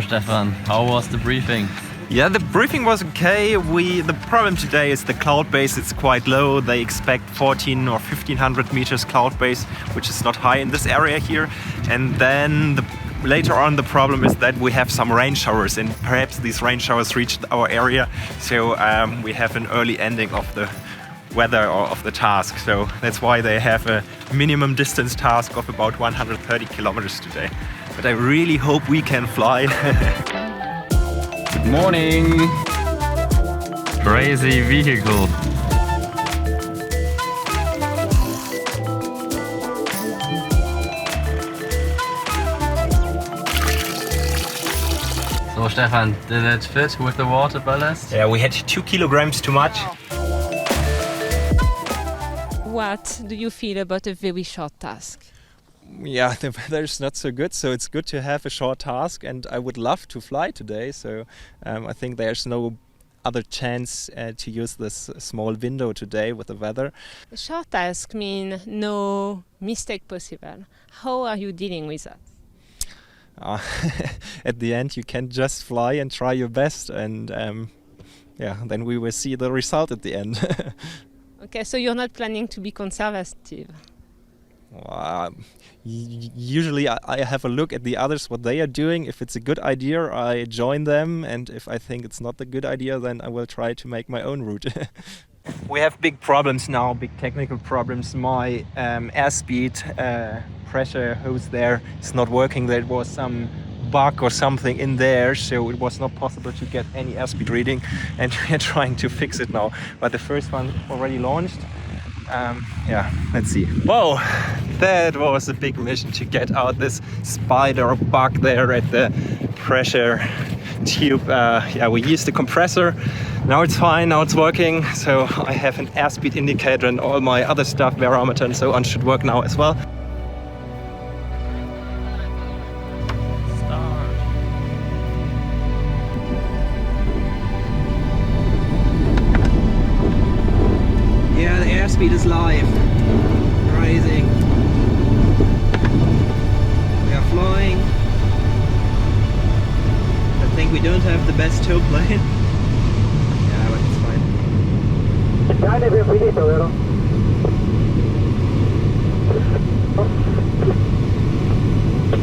So Stefan, how was the briefing? Yeah, the briefing was okay. The problem today is the cloud base. It's quite low. They expect 14 or 1500 meters cloud base, which is not high in this area here. And then later on, the problem is that we have some rain showers, and perhaps these rain showers reached our area. So we have an early ending of the weather or of the task. So that's why they have a minimum distance task of about 130 kilometers today. But I really hope we can fly. Good morning! Crazy vehicle. So Stefan, did it fit with the water ballast? Yeah, we had 2 kilograms too much. What do you feel about a very short task? Yeah, the weather is not so good, so it's good to have a short task, and I would love to fly today, so I think there's no other chance to use this small window today with the weather. A short task means no mistake possible. How are you dealing with that? At the end you can just fly and try your best, and then we will see the result at the end. Okay, so you're not planning to be conservative? Usually I have a look at the others, what they are doing. If it's a good idea, I join them, and if I think it's not a good idea, then I will try to make my own route. We have big problems now, big technical problems. My airspeed pressure hose there is not working. There was some bug or something in there, so it was not possible to get any airspeed reading, and we are trying to fix it now. But the first one already launched. Let's see. Whoa, that was a big mission to get out this spider bug there at the pressure tube. We used the compressor. Now it's fine, now it's working. So I have an airspeed indicator, and all my other stuff, barometer and so on, should work now as well. Airspeed is live, rising. We are flying. I think we don't have the best tail plane. Yeah, but it's fine. Dai, abbiamo finito, vero?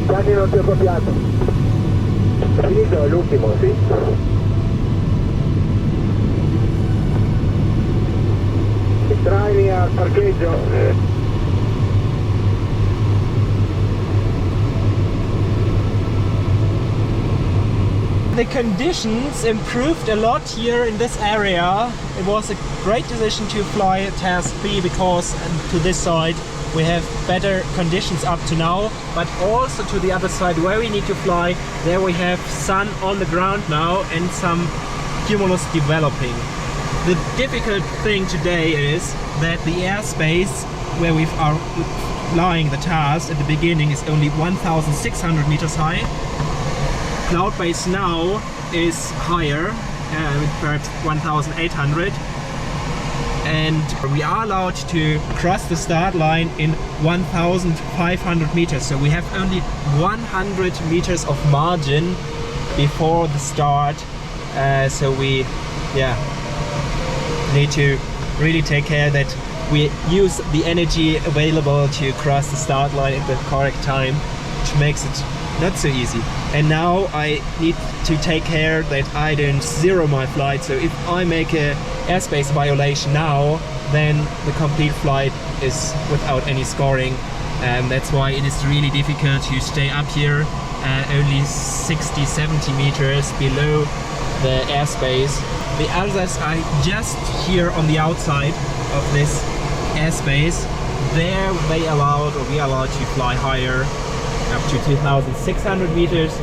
Dai, non ti ho copiato. Finito, è l'ultimo, sì? Traini al parcheggio. The conditions improved a lot here in this area. It was a great decision to fly Task B because to this side we have better conditions up to now, but also to the other side where we need to fly, there we have sun on the ground now and some cumulus developing. The difficult thing today is that the airspace where we are flying the task at the beginning is only 1,600 meters high. Cloud base now is higher, perhaps 1,800. And we are allowed to cross the start line in 1,500 meters. So we have only 100 meters of margin before the start. So we, need to really take care that we use the energy available to cross the start line at the correct time, which makes it not so easy. And now I need to take care that I don't zero my flight. So if I make a airspace violation now, then the complete flight is without any scoring. And that's why it is really difficult to stay up here only 60-70 meters below the airspace. The others are just here on the outside of this airspace. There we allowed to fly higher, up to 2,600 meters.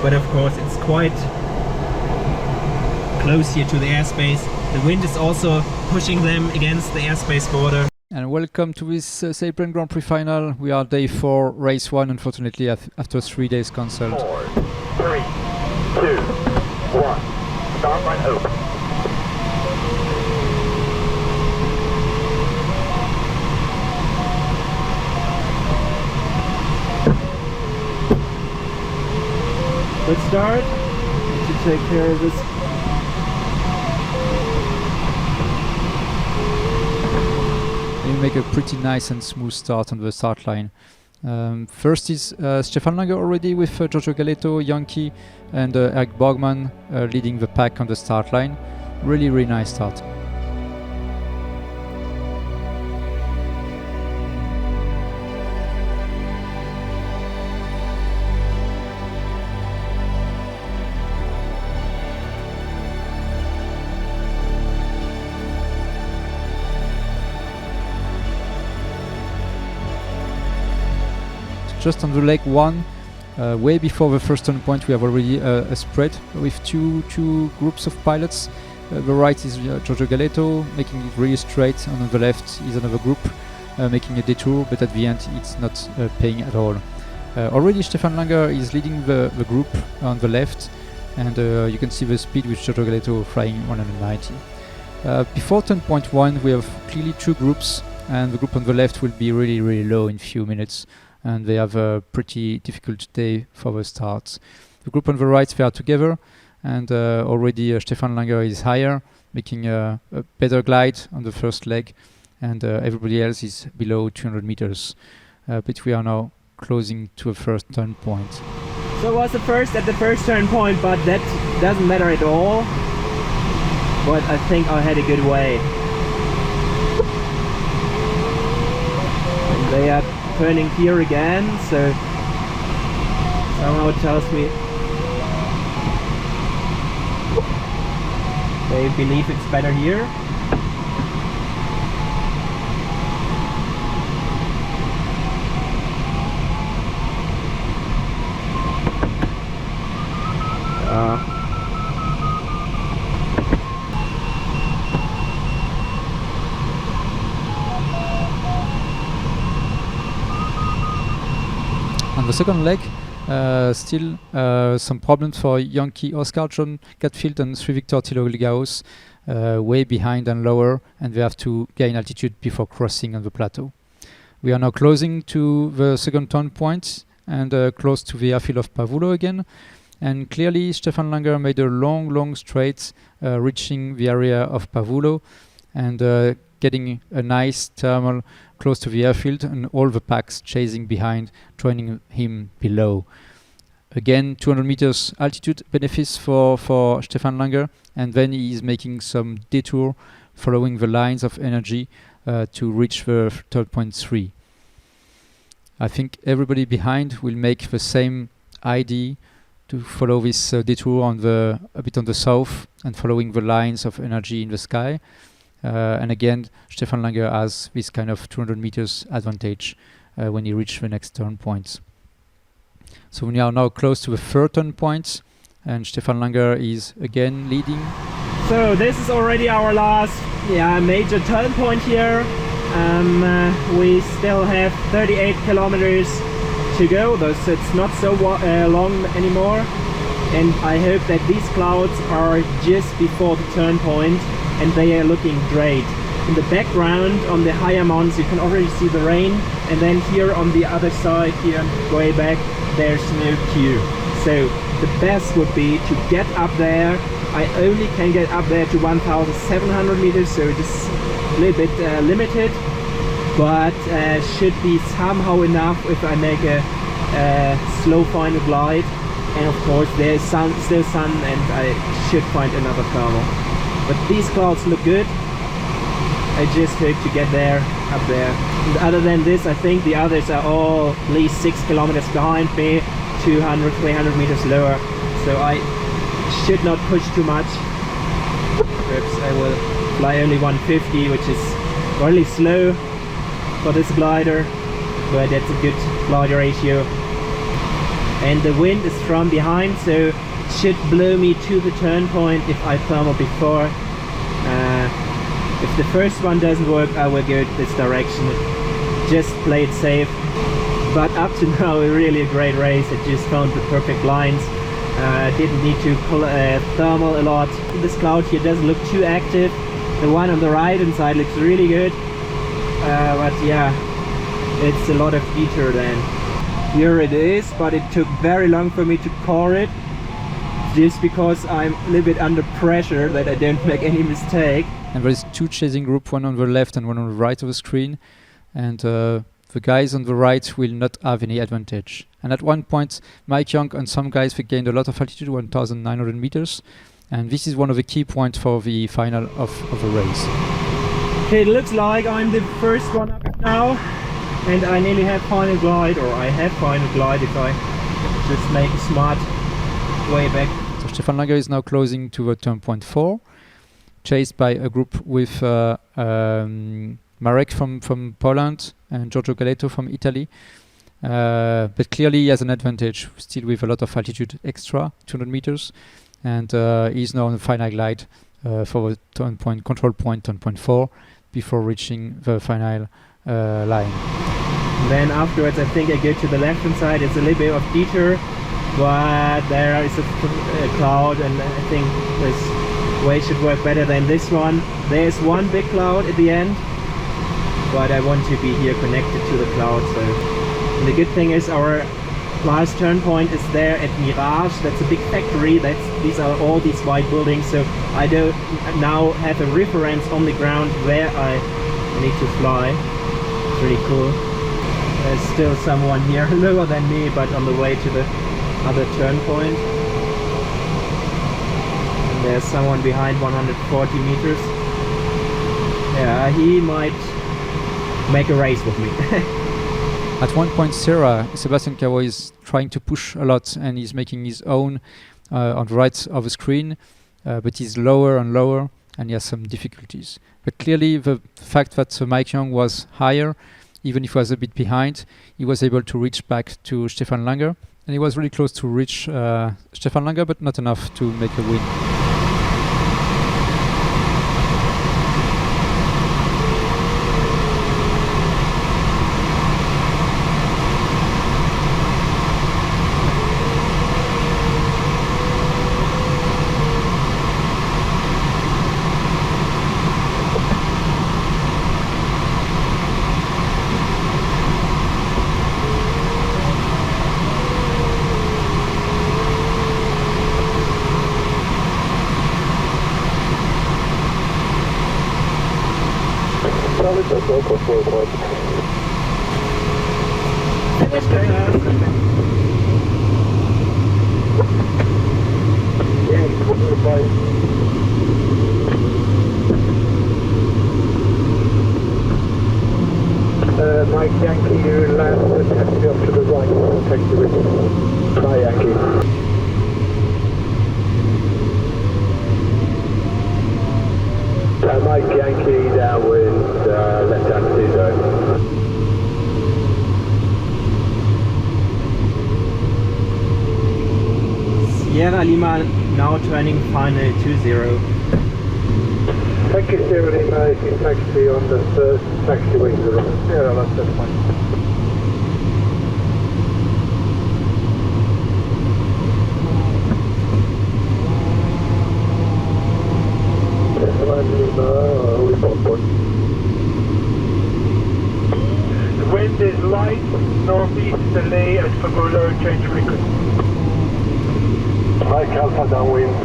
But of course it's quite close here to the airspace. The wind is also pushing them against the airspace border. And welcome to this Sailplane Grand Prix Final. We are day 4, race 1, unfortunately after 3 days cancelled. 4, 3, 2, 1. Start line open. Good start. Need to take care of this. You make a pretty nice and smooth start on the start line. First is Stefan Langer already with Giorgio Galetto, Yankee, and Eric Borgman leading the pack on the start line. Really, really nice start. Just on the leg one, way before the first turn point, we have already a spread with two groups of pilots. The right is Giorgio Galetto, making it really straight, and on the left is another group making a detour, but at the end it's not paying at all. Already Stefan Langer is leading the group on the left, and you can see the speed with Giorgio Galetto flying 190. Before turn point 1 we have clearly two groups, and the group on the left will be really, really low in few minutes, and they have a pretty difficult day for the starts. The group on the right, they are together, and already Stefan Langer is higher, making a better glide on the first leg, and everybody else is below 200 meters. But we are now closing to a first turn point. So I was the first at the first turn point, but that doesn't matter at all. But I think I had a good way. And they are turning here again, so somehow it tells me they believe it's better here. On the second leg, still some problems for Yankee Oscar, John Gatfield and Sri Victor Tilo Ligaos, way behind and lower, and they have to gain altitude before crossing on the plateau. We are now closing to the second turn point and close to the airfield of Pavullo again. And clearly Stefan Langer made a long straight, reaching the area of Pavullo and getting a nice thermal close to the airfield, and all the packs chasing behind, joining him below. Again, 200 meters altitude benefits for Stefan Langer, and then he is making some detour following the lines of energy to reach the third point 3. I think everybody behind will make the same idea to follow this detour on a bit on the south and following the lines of energy in the sky. And again, Stefan Langer has this kind of 200 meters advantage when he reaches the next turn points. So we are now close to the third turn point, and Stefan Langer is again leading. So this is already our last major turn point here. We still have 38 kilometers to go, though so it's not so long anymore. And I hope that these clouds are just before the turn point, and they are looking great. In the background on the higher mountains you can already see the rain, and then here on the other side here way back there's no queue. So the best would be to get up there. I only can get up there to 1,700 meters, so it's a little bit limited, but should be somehow enough if I make a slow final glide. And of course there's still sun, and I should find another thermal. But these clouds look good. I just hope to get there, up there. And other than this, I think the others are all at least 6 kilometers behind me, 200, 300 meters lower. So I should not push too much. Perhaps I will fly only 150, which is really slow for this glider, but that's a good glider ratio. And the wind is from behind, so should blow me to the turn point if I thermal before. If the first one doesn't work, I will go this direction. Just play it safe. But up to now, really a great race. I just found the perfect lines. Didn't need to thermal a lot. This cloud here doesn't look too active. The one on the right hand side looks really good. But yeah, it's a lot of detour then. Here it is, but it took very long for me to core it. just because I'm a little bit under pressure that I don't make any mistake. And there is two chasing group, one on the left and one on the right of the screen, and the guys on the right will not have any advantage. And at one point, Mike Young and some guys, they gained a lot of altitude, 1,900 meters, and this is one of the key points for the final of the race. Okay, it looks like I'm the first one up now, and I nearly have final glide, or I have final glide if I just make a smart way back. So Stefan Langer is now closing to the turn point 4, chased by a group with Marek from Poland and Giorgio Galetto from Italy. But clearly he has an advantage, still with a lot of altitude extra, 200 meters. And he's now on the final glide for the turn point, control point, turn point 4, before reaching the final line. Then afterwards I think I go to the left hand side. It's a little bit of detour, but there is a cloud, and I think this way should work better than this one. There's one big cloud at the end, but I want to be here connected to the cloud. So and the good thing is our last turn point is there at Mirage. That's a big factory. These are all these white buildings, so I don't now have a reference on the ground where I need to fly. It's really cool. There's still someone here lower than me, but on the way to the other turn point. And there's someone behind 140 meters. Yeah, he might make a race with me. At one point, Sebastian Cabo is trying to push a lot, and he's making his own on the right of the screen, but he's lower and lower, and he has some difficulties. But clearly, the fact that Mike Young was higher, even if he was a bit behind, he was able to reach back to Stefan Langer, and he was really close to reach Stefan Langer, but not enough to make a win. Mike Yankee, you land the taxi up to the right, taxi with you. Bye Yankee. Mike Yankee downwind, left hand 20. Sierra Lima now turning final 20. Thank you, Sierra Lima. If you taxi on the first taxiway to the right. Yeah, that's fine. Sierra Lima, we've got one. The wind is light, northeasterly at Pavullo, change frequency. Mike Alpha downwind.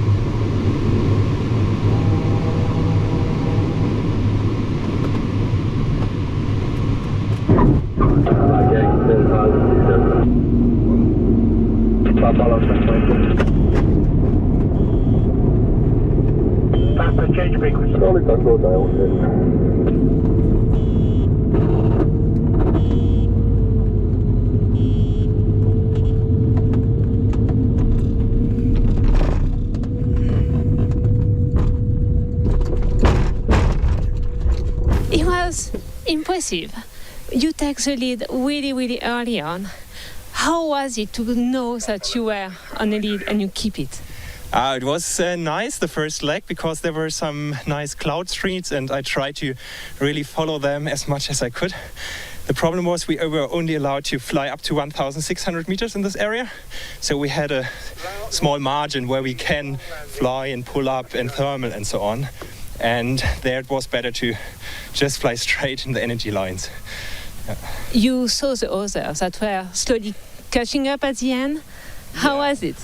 Change frequency. Slowly go down. It was impressive. You take the lead really, really early on. How was it to know that you were on the lead and you keep it? It was nice, the first leg, because there were some nice cloud streets and I tried to really follow them as much as I could. The problem was we were only allowed to fly up to 1,600 meters in this area. So we had a small margin where we can fly and pull up and thermal and so on. And there it was better to just fly straight in the energy lines. You saw the others that were slowly catching up at the end. How was it?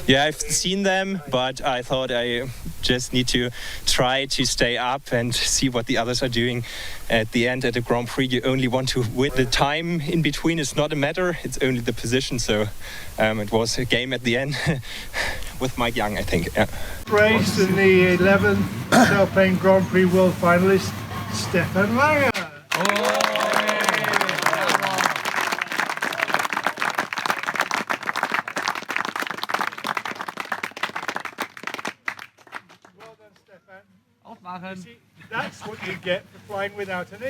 Yeah, I've seen them, but I thought I just need to try to stay up and see what the others are doing. At the end, at a Grand Prix, you only want to win. The time in between is not a matter, it's only the position. So it was a game at the end with Mike Young, I think. Yeah. Race in the 11th Sailplane Grand Prix World Finalist, Stefan Langer. Well done, Stefan. Aufmachen. See, that's what you get for flying without an